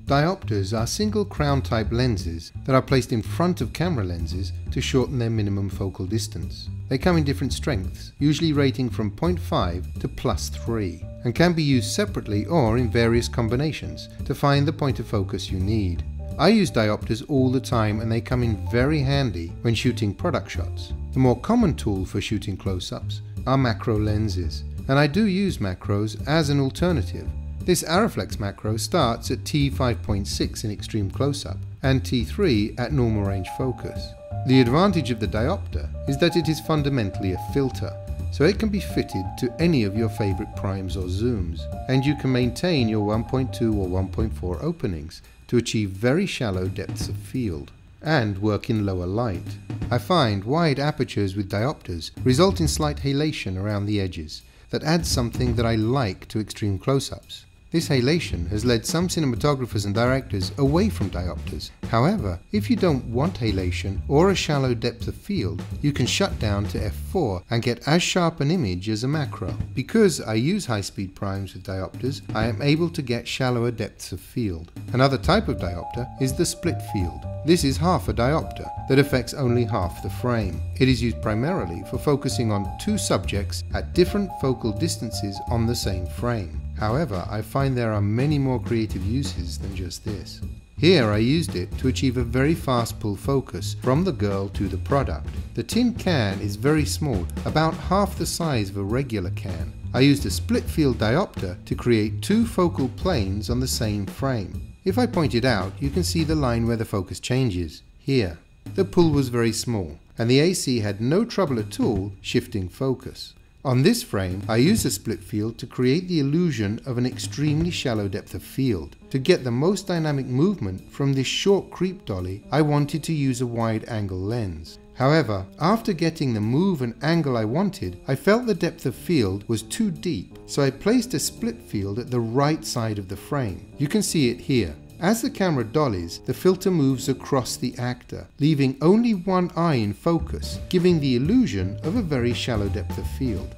Diopters are single crown type lenses that are placed in front of camera lenses to shorten their minimum focal distance. They come in different strengths, usually rating from 0.5 to +3, and can be used separately or in various combinations to find the point of focus you need. I use diopters all the time and they come in very handy when shooting product shots. The more common tool for shooting close-ups are macro lenses, and I do use macros as an alternative. This Arriflex macro starts at T5.6 in extreme close-up and T3 at normal range focus. The advantage of the diopter is that it is fundamentally a filter, so it can be fitted to any of your favorite primes or zooms, and you can maintain your 1.2 or 1.4 openings to achieve very shallow depths of field and work in lower light. I find wide apertures with diopters result in slight halation around the edges that adds something that I like to extreme close-ups. This halation has led some cinematographers and directors away from diopters. However, if you don't want halation or a shallow depth of field, you can shut down to f4 and get as sharp an image as a macro. Because I use high-speed primes with diopters, I am able to get shallower depths of field. Another type of diopter is the split field. This is half a diopter that affects only half the frame. It is used primarily for focusing on two subjects at different focal distances on the same frame. However, I find there are many more creative uses than just this. Here I used it to achieve a very fast pull focus from the girl to the product. The tin can is very small, about half the size of a regular can. I used a split field diopter to create two focal planes on the same frame. If I point it out, you can see the line where the focus changes, here. The pull was very small, and the AC had no trouble at all shifting focus. On this frame, I used a split field to create the illusion of an extremely shallow depth of field. To get the most dynamic movement from this short creep dolly, I wanted to use a wide angle lens. However, after getting the move and angle I wanted, I felt the depth of field was too deep, so I placed a split field at the right side of the frame. You can see it here. As the camera dollies, the filter moves across the actor, leaving only one eye in focus, giving the illusion of a very shallow depth of field.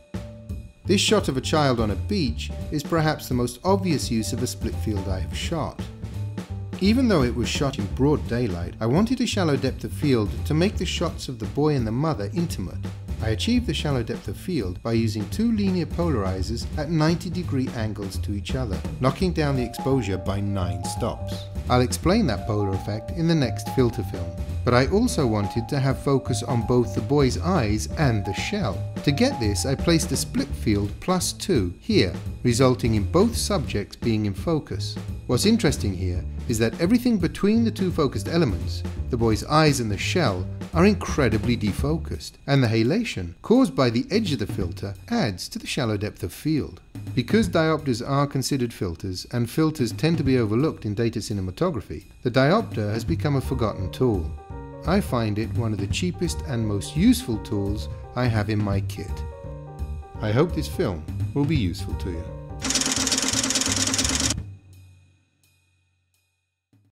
This shot of a child on a beach is perhaps the most obvious use of a split field I have shot. Even though it was shot in broad daylight, I wanted a shallow depth of field to make the shots of the boy and the mother intimate. I achieved the shallow depth of field by using two linear polarizers at 90-degree angles to each other, knocking down the exposure by 9 stops. I'll explain that polar effect in the next filter film. But I also wanted to have focus on both the boy's eyes and the shell. To get this, I placed a split field +2 here, resulting in both subjects being in focus. What's interesting here is that everything between the two focused elements, the boy's eyes and the shell, are incredibly defocused, and the halation caused by the edge of the filter adds to the shallow depth of field. Because diopters are considered filters, and filters tend to be overlooked in data cinematography, the diopter has become a forgotten tool. I find it one of the cheapest and most useful tools I have in my kit. I hope this film will be useful to you.